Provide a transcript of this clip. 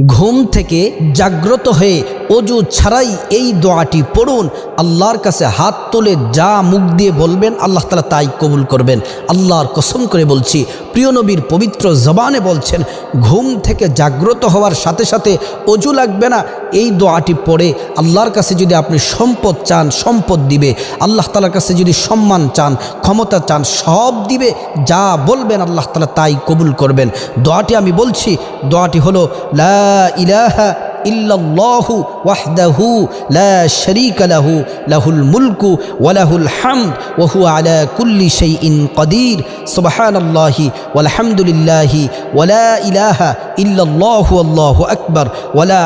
ঘুম থেকে জাগ্রত হয়ে অজু ছাড়াই এই দোয়াটি পড়ুন। আল্লাহর কাছে হাত তুলে যা মুখ দিয়ে বলবেন আল্লাহ তাআলা তাই কবুল করবেন। আল্লাহর কসম করে বলছি, প্রিয় নবীর পবিত্র জবানে বলছেন, ঘুম থেকে জাগ্রত হওয়ার সাথে সাথে অজু লাগবে না। এই দোয়াটি পড়ে আল্লাহর কাছে যদি আপনি সম্পদ চান, সম্পদ দিবে। আল্লাহ তাআলার কাছে যদি সম্মান চান, ক্ষমতা চান, সব দিবে। যা বলবেন আল্লাহ তাআলা তাই কবুল করবেন। দোয়াটি আমি বলছি, দোয়াটি হলো লা ইলাহা ইল্লাল্লাহু ওয়াহদাহু লা শারীকা লাহু লাহুল মুলকু ওয়া লাহুল হামদ ওয়া হুয়া আলা কুল্লি শাইইন কাদির সুবহানাল্লাহি ওয়াল হামদুলিল্লাহি ওয়া লা ইলাহা ইল্লাল্লাহু আল্লাহু আকবার ওয়া লা